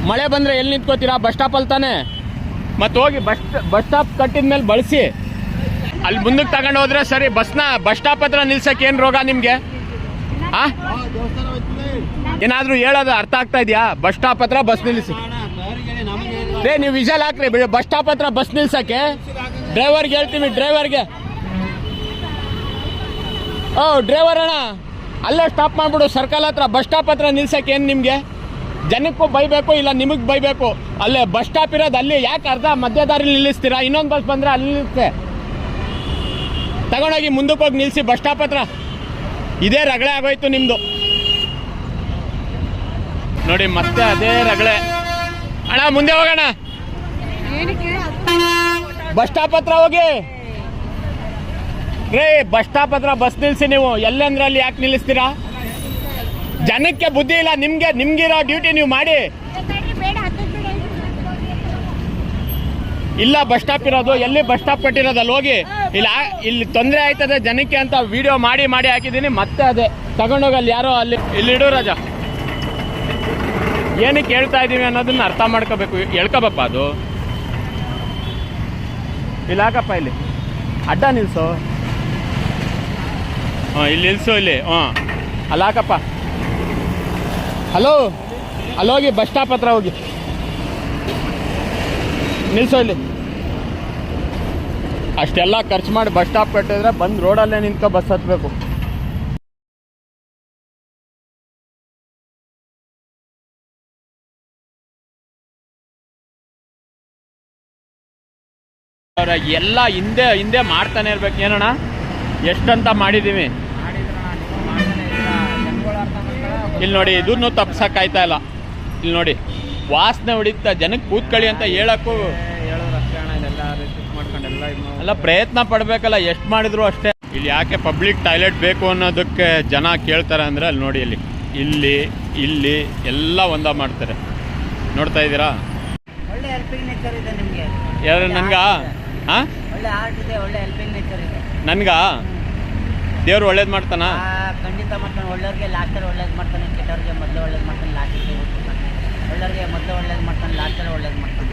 ಮಳೆ ಬಂದರೆ ಎಲ್ಲಿ ನಿಂತ್ಕೋತೀರಾ? ಬಸ್ ಸ್ಟಾಪಲ್ಲಿ ತಾನೆ. ಮತ್ತು ಹೋಗಿ ಬಸ್ ಸ್ಟಾಪ್ ಕಟ್ಟಿದ ಮೇಲೆ ಬಳಸಿ. ಅಲ್ಲಿ ಮುಂದಕ್ಕೆ ತಗೊಂಡು ಹೋದ್ರೆ ಸರಿ. ಬಸ್ ಸ್ಟಾಪ್ ಹತ್ರ ನಿಲ್ಸಕ್ಕೆ ಏನು ರೋಗ ನಿಮಗೆ? ಹಾಂ, ಏನಾದರೂ ಹೇಳೋದು ಅರ್ಥ ಆಗ್ತಾ ಇದೆಯಾ? ಬಸ್ ಸ್ಟಾಪ್ ಹತ್ರ ಬಸ್ ನಿಲ್ಲಿಸಿ. ನೀವು ವಿಷಲ್ ಹಾಕ್ರಿ. ಬಸ್ ಸ್ಟಾಪ್ ಹತ್ರ ಬಸ್ ನಿಲ್ಸಕ್ಕೆ ಡ್ರೈವರ್ಗೆ ಹೇಳ್ತೀವಿ. ಡ್ರೈವರ್ಗೆ, ಓ ಡ್ರೈವರ್ ಅಣ್ಣ ಅಲ್ಲೇ ಸ್ಟಾಪ್ ಮಾಡಿಬಿಡು ಸರ್ಕಲ್ ಹತ್ರ. ಬಸ್ ಸ್ಟಾಪ್ ಹತ್ರ ನಿಲ್ಸಕ್ಕೆ ಏನು ನಿಮಗೆ? ಜನಕ್ಕೂ ಬೈಬೇಕು, ಇಲ್ಲ ನಿಮಗೆ ಬೈಬೇಕು. ಅಲ್ಲೇ ಬಸ್ ಸ್ಟಾಪ್ ಇರೋದು ಅಲ್ಲಿ. ಯಾಕೆ ಅರ್ಧ ಮಧ್ಯದಾರಿ ನಿಲ್ಲಿಸ್ತೀರಾ? ಇನ್ನೊಂದು ಬಸ್ ಬಂದರೆ ಅಲ್ಲಿ ನಿಲ್ಲಿಸುತ್ತೆ. ತಗೊಂಡೋಗಿ ಮುಂದಕ್ಕೆ ಹೋಗಿ ನಿಲ್ಲಿಸಿ ಬಸ್ ಸ್ಟಾಪ್ ಹತ್ರ. ಇದೇ ರಗಳೆ ಆಗೋಯ್ತು ನಿಮ್ಮದು ನೋಡಿ. ಮತ್ತೆ ಅದೇ ರಗಳೆ. ಅಣ್ಣ ಮುಂದೆ ಹೋಗೋಣ. ಬಸ್ ಸ್ಟಾಪ್ ಹತ್ರ ಹೋಗಿ ರೇ. ಬಸ್ ಸ್ಟಾಪ್ ಹತ್ರ ಬಸ್ ನಿಲ್ಲಿಸಿ. ನೀವು ಎಲ್ಲಂದ್ರೆ ಅಲ್ಲಿ ಯಾಕೆ ನಿಲ್ಲಿಸ್ತೀರಾ? ಜನಕ್ಕೆ ಬುದ್ಧಿ ಇಲ್ಲ. ನಿಮ್ಗಿರೋ ಡ್ಯೂಟಿ ನೀವು ಮಾಡಿ. ಇಲ್ಲ ಬಸ್ ಸ್ಟಾಪ್ ಇರೋದು ಎಲ್ಲಿ? ಬಸ್ ಸ್ಟಾಪ್ ಕಟ್ಟಿರೋದಲ್ಲಿ ಹೋಗಿ. ಇಲ್ಲಿ ತೊಂದರೆ ಆಯ್ತದೆ ಜನಕ್ಕೆ ಅಂತ ವಿಡಿಯೋ ಮಾಡಿ ಹಾಕಿದ್ದೀನಿ. ಮತ್ತೆ ಅದೇ ತಗೊಂಡೋಗಲ್ಲಿ ಯಾರೋ ಅಲ್ಲಿ ಇಲ್ಲಿಡು ರಾಜ. ಏನಕ್ಕೆ ಹೇಳ್ತಾ ಇದ್ದೀವಿ ಅನ್ನೋದನ್ನ ಅರ್ಥ ಮಾಡ್ಕೋಬೇಕು. ಹೇಳ್ಕೊಬಪ್ಪ ಅದು. ಇಲ್ಲಿ ಹಾಕಪ್ಪ, ಇಲ್ಲಿ ಅಡ್ಡ ನಿಲ್ಸು. ಇಲ್ಲಿ ನಿಲ್ಸು. ಇಲ್ಲಿ ಅಲ್ಲಿ ಹಾಕಪ್ಪ. ಹಲೋ, ಅಲ್ಲೋಗಿ ಬಸ್ ಸ್ಟಾಪ್ ಹತ್ರ ಹೋಗಿ ನಿಲ್ಸೋ. ಇಲ್ಲಿ ಅಷ್ಟೆಲ್ಲ ಖರ್ಚು ಮಾಡಿ ಬಸ್ ಸ್ಟಾಪ್ ಕಟ್ಟಿದ್ರೆ ಬಂದು ರೋಡಲ್ಲೇ ನಿಂತ್ಕೊ ಬಸ್ ಹತ್ಬೇಕು. ಎಲ್ಲ ಹಿಂದೆ ಮಾಡ್ತಾನೆ ಇರ್ಬೇಕು. ಏನಣ್ಣ ಎಷ್ಟಂತ ಮಾಡಿದ್ದೀವಿ. ಇಲ್ಲಿ ನೋಡಿ, ಇದನ್ನು ತಪ್ಸಕ್ಕಾಯ್ತಾ ಇಲ್ಲ. ಇಲ್ಲಿ ನೋಡಿ, ವಾಸನೆ ಹೊಡಿತಾ. ಜನಕ್ಕೆ ಕೂತ್ಕೊಳ್ಳಿ ಅಂತ ಹೇಳಕ್ಕೂ ಎಲ್ಲ ಪ್ರಯತ್ನ ಪಡಬೇಕಲ್ಲ. ಎಷ್ಟು ಮಾಡಿದ್ರು ಅಷ್ಟೇ. ಇಲ್ಲಿ ಯಾಕೆ ಪಬ್ಲಿಕ್ ಟಾಯ್ಲೆಟ್ ಬೇಕು ಅನ್ನೋದಕ್ಕೆ ಜನ ಕೇಳ್ತಾರೆ ಅಂದರೆ ಅಲ್ಲಿ ನೋಡಿ, ಇಲ್ಲಿ ಎಲ್ಲ ಒಂದ ಮಾಡ್ತಾರೆ. ನೋಡ್ತಾ ಇದ್ದೀರಾ? ಒಳ್ಳೆ ಹೆಲ್ಪಿಂಗ್ ನೇಚರ್ ಇದೆ ನಿಮಗೆ. ಯಾರು ನನ್ಗ? ಹಾಂ, ಒಳ್ಳೆ ಆರ್ಟ್ ಇದೆ, ಒಳ್ಳೆ ಹೆಲ್ಪಿಂಗ್ ನೇಚರ್ ಇದೆ. ನನ್ಗ ದೇವ್ರು ಒಳ್ಳೇದು ಮಾಡ್ತಾನ? ಖಂಡಿತ ಮಾಡ್ತಾನೆ. ಒಳ್ಳೆಯವ್ರಿಗೆ ಲಾಸ್ಟಲ್ಲಿ ಒಳ್ಳೇದು ಮಾಡ್ತಾನೆ, ಕೆಟ್ಟವ್ರಿಗೆ ಮೊದಲು ಒಳ್ಳೇದು ಮಾಡ್ತಾನೆ, ಲಾಸ್ಟಲ್ಲಿ ಒಳ್ಳೆಯವ್ರಿಗೆ ಮೊದಲು ಒಳ್ಳೇದು ಮಾಡ್ತಾನೆ, ಲಾಸ್ಟಲ್ಲಿ ಒಳ್ಳೇದು ಮಾಡ್ತಾನೆ.